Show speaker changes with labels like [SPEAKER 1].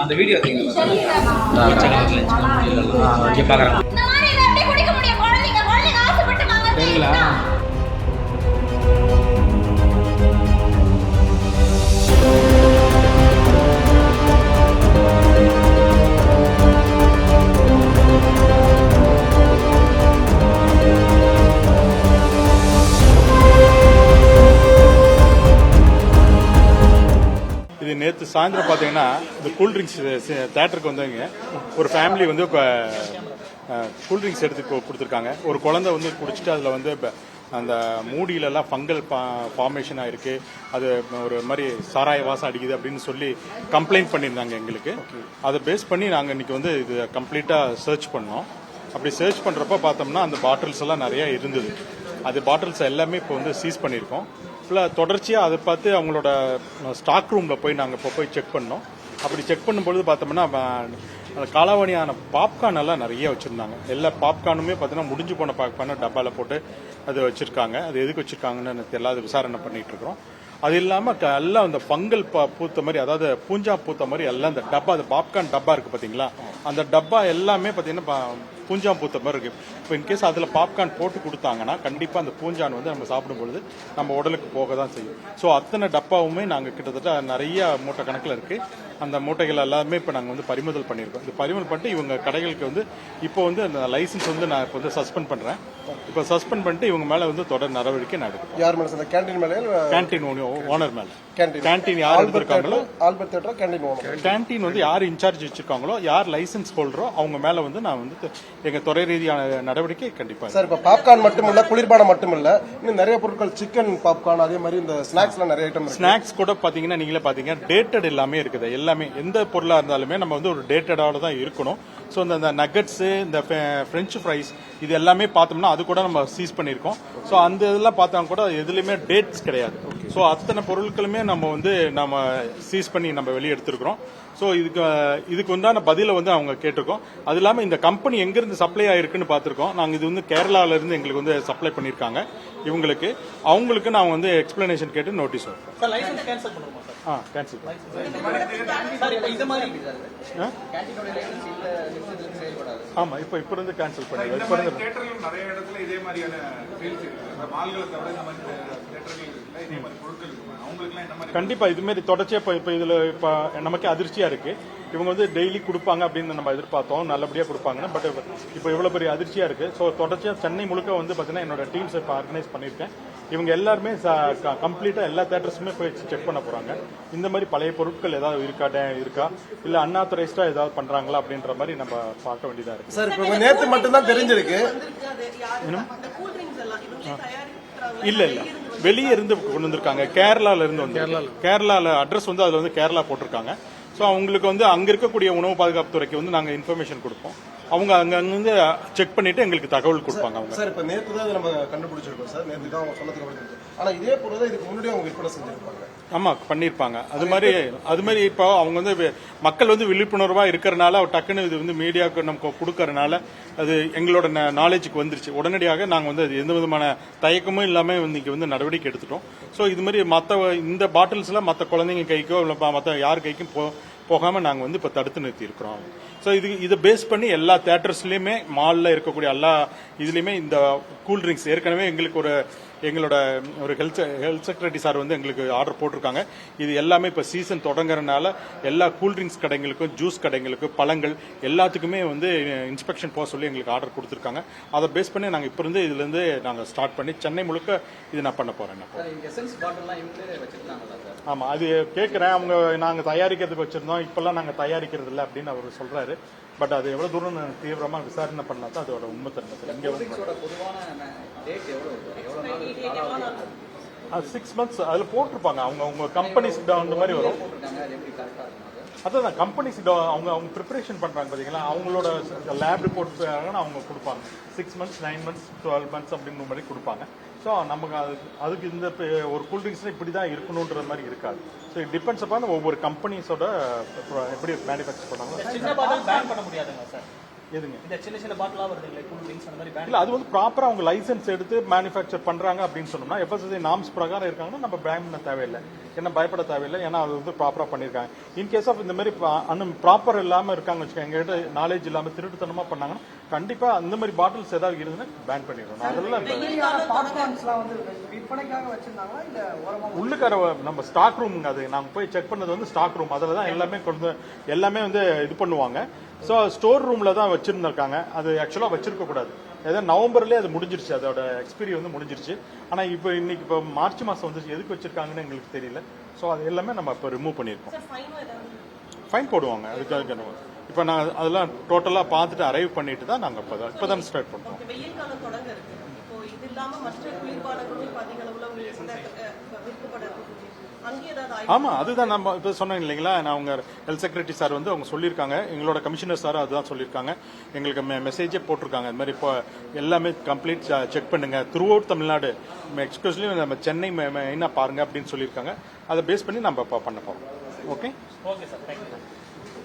[SPEAKER 1] அந்த வீடியோ இங்கே பார்க்குறேன் சரிங்களா?
[SPEAKER 2] இது நேற்று சாயந்தரம் பார்த்தீங்கன்னா இந்த கூல்ட்ரிங்க்ஸ் தேட்டருக்கு வந்தவங்க ஒரு ஃபேமிலி வந்து இப்போ கூல்ட்ரிங்க்ஸ் எடுத்து கொடுத்துருக்காங்க. ஒரு குழந்தை வந்து குடிச்சிட்டு அதில் வந்து அந்த மூடியிலெல்லாம் ஃபங்கல் ஃபார்மேஷன் ஆயிருக்கு, அது ஒரு மாதிரி சாராய வாசம் அடிக்குது அப்படின்னு சொல்லி கம்ப்ளைண்ட் பண்ணியிருந்தாங்க எங்களுக்கு. அதை பேஸ் பண்ணி நாங்கள் இன்னைக்கு வந்து இது கம்ப்ளீட்டாக சர்ச் பண்ணோம். அப்படி சர்ச் பண்ணுறப்ப பார்த்தோம்னா அந்த பாட்டில்ஸ் எல்லாம் நிறையா இருந்தது. அது பாட்டில்ஸ் எல்லாமே இப்போ வந்து சீஸ் பண்ணியிருக்கோம். ஃபுல்லாக தொடர்ச்சியாக அதை பார்த்து அவங்களோட ஸ்டாக் ரூமில் போய் நாங்கள் இப்போ போய் செக் பண்ணோம். அப்படி செக் பண்ணும்பொழுது பார்த்தோம்னா காலாவணியான பாப்கார்ன் எல்லாம் நிறைய வச்சுருந்தாங்க. எல்லா பாப்கார்னுமே பார்த்தீங்கன்னா முடிஞ்சு போன பாப்கார்னு டப்பாவில் போட்டு அது வச்சுருக்காங்க. அது எதுக்கு வச்சுருக்காங்கன்னு எல்லாரும் விசாரணை பண்ணிகிட்டு இருக்கிறோம். அது இல்லாமல் எல்லாம் அந்த ஃபங்கல் பூத்த மாதிரி, அதாவது பூஞ்சா பூத்த மாதிரி எல்லாம் இந்த டப்பா, அது பாப்கார்ன் டப்பா இருக்குது பார்த்தீங்களா, அந்த டப்பா எல்லாமே பார்த்தீங்கன்னா பூஞ்சா பூத்த மாதிரி இருக்கு. இப்போ இன்கேஸ் அதில் பாப்கார்ன் போட்டு கொடுத்தாங்கன்னா கண்டிப்பாக அந்த பூஞ்சான் வந்து நம்ம சாப்பிடும்பொழுது நம்ம உடலுக்கு போக தான் செய்யும். ஸோ அத்தனை டப்பாவுமே நாங்கள் கிட்டத்தட்ட நிறைய மூட்டை கணக்கில் இருக்கு. அந்த மூட்டைகள் எல்லாமே இப்போ நாங்கள் வந்து பறிமுதல் பண்ணியிருக்கோம். இது பறிமுதல் பண்ணிட்டு இவங்க கடைகளுக்கு வந்து இப்போ வந்து அந்த லைசன்ஸ் வந்து நான் இப்போ வந்து சஸ்பெண்ட் பண்ணுறேன். இப்போ சஸ்பெண்ட் பண்ணிட்டு இவங்க மேலே வந்து தொடர் நடவடிக்கை நடக்கும்.
[SPEAKER 3] யார் மேலே? கேண்டீன் மேலே? கேண்டீன்
[SPEAKER 2] ஓனர் மேலே. கேண்டீன் யார் எடுத்திருக்காங்களோ, கேண்டீன் வந்து யார் இன்சார்ஜ் வச்சிருக்காங்களோ, யார் லைசன்ஸ் ஹோல்டரோ அவங்க மேல வந்து நான் வந்து எங்க துறை ரீதியான நடவடிக்கை கண்டிப்பா.
[SPEAKER 3] சார், இப்ப பாப்கார்ன் மட்டும் இல்ல, குளிர்பானம் மட்டும் இல்ல, இன்னும் நிறைய பொருட்கள், சிக்கன் பாப்கார்ன், அதே மாதிரி இந்த ஸ்நாக்ஸ்லாம் நிறைய ஐட்டம்.
[SPEAKER 2] ஸ்நாக்ஸ் கூட பாத்தீங்கன்னா நீங்களே பாத்தீங்கன்னா டேட்டட் எல்லாமே இருக்குது. எல்லாமே எந்த பொருளா இருந்தாலுமே நம்ம வந்து ஒரு டேட்டடோட தான் இருக்கணும். ஸோ இந்த நக்கட்ஸ், இந்த பிரெஞ்சு ஃப்ரைஸ், இது எல்லாமே பார்த்தோம்னா அது கூட நம்ம சீஸ் பண்ணியிருக்கோம். ஸோ அந்த இதெல்லாம் பார்த்தா கூட எதுலையுமே டேட்ஸ் கிடையாது. ஸோ அத்தனை பொருட்களுமே நம்ம வந்து நம்ம சீஸ் பண்ணி நம்ம வெளியே எடுத்துருக்கிறோம். ஸோ இதுக்கு உண்டான பதிலை வந்து அவங்க கேட்டிருக்கோம். அது இல்லாமல் இந்த கம்பெனி எங்கிருந்து சப்ளை ஆயிருக்குன்னு பார்த்துருக்கோம். நாங்கள் இது வந்து கேரளால இருந்து எங்களுக்கு வந்து சப்ளை பண்ணியிருக்காங்க. இவங்களுக்கு அவங்களுக்கு நான் வந்து எக்ஸ்பிளனேஷன் கேட்டு நோட்டீஸ் வரும். கேன்சல். ஆமா, இப்போ இருந்து கேன்சல் பண்ணி கண்டிப்பா இது மாதிரி தொடர்ச்சியா இப்ப இதுல இப்ப நமக்கு அதிர்ச்சியா இருக்கு. இவங்க வந்து டெய்லி கொடுப்பாங்க அப்படின்னு நம்ம எதிர்பார்த்தோம், நல்லபடியா கொடுப்பாங்கன்னு. பட் இப்போ இவ்வளவு பெரிய அதிர்ச்சியா இருக்கு. ஸோ தொடர்ச்சியா சென்னை முழுக்க வந்து பாத்தீங்கன்னா என்னோட டீம்ஸ் இப்போ ஆர்கனைஸ் பண்ணிருக்கேன். இவங்க எல்லாருமே கம்ப்ளீட்டா எல்லா தியேட்டர்ஸுமே போய் செக் பண்ண போறாங்க. இந்த மாதிரி பழைய பொருட்கள் ஏதாவது இருக்கா இல்ல அன்ஆத்தரைஸ்டா ஏதாவது பண்றாங்களா அப்படின்ற மாதிரி நம்ம பார்க்க வேண்டியதா இருக்கு.
[SPEAKER 3] சார், இப்போ நேத்து மட்டும் தான் தெரிஞ்சிருக்கு.
[SPEAKER 2] இல்ல வெளியே இருந்து கொண்டு வந்திருக்காங்க. கேரளால இருந்து வந்து கேரளால அட்ரஸ் வந்து அதுல வந்து கேரளா போட்டிருக்காங்க. ஸோ அவங்களுக்கு வந்து அங்க இருக்கக்கூடிய உணவு பாதுகாப்பு துறைக்கு வந்து நாங்க இன்ஃபர்மேஷன் கொடுப்போம். அவங்க அங்கிருந்து செக் பண்ணிட்டு எங்களுக்கு தகவல் கொடுப்பாங்க. அவங்க
[SPEAKER 3] சார், இப்ப நேத்து தான் நம்ம கண்டுபிடிச்சிருக்கோம் சார். நேத்து தான் அவங்க சொன்னதுக்கு ஆனா இதே பொருள் இதுக்கு முன்னாடி அவங்க விற்பனை செஞ்சிருப்பாங்க.
[SPEAKER 2] ஆமா, பண்ணிருப்பாங்க. அது மாதிரி இப்போ அவங்க வந்து மக்கள் வந்து விழிப்புணர்வா இருக்கிறனால டக்குன்னு இது வந்து மீடியாவுக்கு நமக்கு கொடுக்கறதுனால அது எங்களோட நாலேஜுக்கு வந்துருச்சு. உடனடியாக நாங்க வந்து அது எந்த விதமான தயக்கமும் இல்லாம இன்னைக்கு வந்து நடவடிக்கை எடுத்துட்டோம். ஸோ இது மாதிரி இந்த பாட்டில்ஸ் எல்லாம் மற்ற குழந்தைங்க கைக்கோ இல்ல மற்ற யார் கைக்கும் போகாம நாங்க வந்து இப்ப தடுத்து நிறுத்தி இருக்கிறோம். ஸோ இதை பேஸ் பண்ணி எல்லா தியேட்டர்ஸ்லயுமே, மால்ல இருக்கக்கூடிய எல்லா இதுலயுமே இந்த கூல் ட்ரிங்க்ஸ் ஏற்கனவே எங்களோட ஒரு ஹெல்த் செக்ரட்டரி சார் வந்து எங்களுக்கு ஆர்டர் போட்டிருக்காங்க. இது எல்லாமே இப்ப சீசன் தொடங்குறதுனால எல்லா கூல் ட்ரிங்க்ஸ் கடைகளுக்கும், ஜூஸ் கடைகளுக்கும், பழங்கள் எல்லாத்துக்குமே வந்து இன்ஸ்பெக்ஷன் போக சொல்லி எங்களுக்கு ஆர்டர் கொடுத்துருக்காங்க. அதை பேஸ் பண்ணி நாங்க இப்ப இருந்து இதுல இருந்து நாங்க ஸ்டார்ட் பண்ணி சென்னை முழுக்க இது நான் பண்ண போறேன். ஆமா, அது கேட்கிறேன். அவங்க நாங்க தயாரிக்கிறதுக்கு வச்சிருந்தோம், இப்பெல்லாம் நாங்க தயாரிக்கிறது இல்லை அப்படின்னு அவர் சொல்றாரு. பட் அது எவ்வளவு தூரம் தீவிரமா விசாரணை பண்ணா தான் அதோட உண்மைத்தன்மை. இங்க 6 months அதுல போட்டிருப்பாங்க. அவங்க கம்பெனிஸ் டவுன் மாதிரி வரும். அதான் கம்பெனிஸ் அவங்க ப்ரிப்பரேஷன் பண்றாங்க பாத்தீங்களா, அவங்களோட லேப் ரிப்போர்ட் அவங்க கொடுப்பாங்க. 6 months, 9 months, 12 months அப்படின்ற மாதிரி கொடுப்பாங்க. ஸோ நமக்கு அதுக்கு இந்த ஒரு கூல்ட்ரிங்க்ஸ் இப்படிதான் இருக்கணும்ன்ற மாதிரி இருக்காது. ஸோ இட் டிபெண்ட்ஸ் அப்பான் ஒவ்வொரு கம்பெனிஸோட எப்படி மேனுஃபேக்சர் பண்ணாங்க. எதுங்க
[SPEAKER 4] இந்த சின்ன பாட்டிலா வருதுங்களே கூல் ட்ரிங்க்ஸ் அந்த மாதிரி
[SPEAKER 2] இல்ல அது வந்து ப்ராப்பரா அவங்க லைசென்ஸ் எடுத்து மேனுஃபேக்சர் பண்றாங்க அப்படின்னு சொன்னோம்னா FSSAI நார்ம்ஸ் பிரகாரம் இருக்காங்கன்னா நம்ம பேன் பண்ண தேவையில்லை, என்ன பயப்பட தேவையில்லை, ஏன்னா அது வந்து ப்ராப்பரா பண்ணிருக்காங்க. இன்கேஸ் ஆஃப் இந்த மாதிரி ப்ராப்பர் இல்லாம இருக்காங்க வச்சுக்கோங்க, எங்ககிட்ட நாலேஜ் இல்லாம திருட்டுத்தனமா பண்ணாங்கன்னா கண்டிப்பா அந்த மாதிரி பாட்டில்ஸ் ஏதாவது இருந்துன்னா பேன் பண்ணிடுறோம். அதெல்லாம் உள்ளுக்கார நம்ம ஸ்டாக் ரூம், அது நாங்க போய் செக் பண்ணது வந்து ஸ்டாக் ரூம், அதுல தான் எல்லாமே வந்து இது பண்ணுவாங்க. ஸோ ஸ்டோர் ரூம்ல தான் வச்சிருந்திருக்காங்க. அது ஆக்சுவலா வச்சிருக்க கூடாது. ஏதாவது நவம்பர்லயே அது முடிஞ்சிருச்சு, அதோட எக்ஸ்பீரி வந்து முடிஞ்சிருச்சு. ஆனா இப்போ மார்ச் மாசம் வந்து எதுக்கு வச்சிருக்காங்கன்னு எங்களுக்கு தெரியல. ஸோ அது எல்லாமே நம்ம இப்போ ரிமூவ் பண்ணியிருக்கோம். ஃபைன் போடுவாங்க அதுக்காக. இப்போ நாங்கள் அதெல்லாம் டோட்டலா பார்த்துட்டு அரைவ் பண்ணிட்டு தான் நாங்கள் இப்போதான் ஸ்டார்ட் பண்ணுறோம்.
[SPEAKER 5] வெயில் காலம் தொடங்க இருக்கு. இப்போ இது இல்லாம மற்ற குளிர்பானங்களும் அதிக அளவுல விற்கப்பட ஆமா, அதுதான் நம்ம இப்ப சொன்னோம் இல்லைங்களா. நான் உங்க ஹெல்த் செக்ரட்டரி சார் வந்து அவங்க சொல்லியிருக்காங்க, எங்களோட கமிஷனர் சார் அதுதான் சொல்லியிருக்காங்க. எங்களுக்கு மெசேஜே போட்டிருக்காங்க, இந்த மாதிரி இப்போ எல்லாமே கம்ப்ளீட் செக் பண்ணுங்க த்ரூ அவுட் தமிழ்நாடு, எக்ஸ்பெஷலி நம்ம சென்னை மெயினா பாருங்க அப்படின்னு சொல்லியிருக்காங்க. அதை பேஸ் பண்ணி நம்ம பண்ண போறோம். Okay
[SPEAKER 4] okay sir, thank you.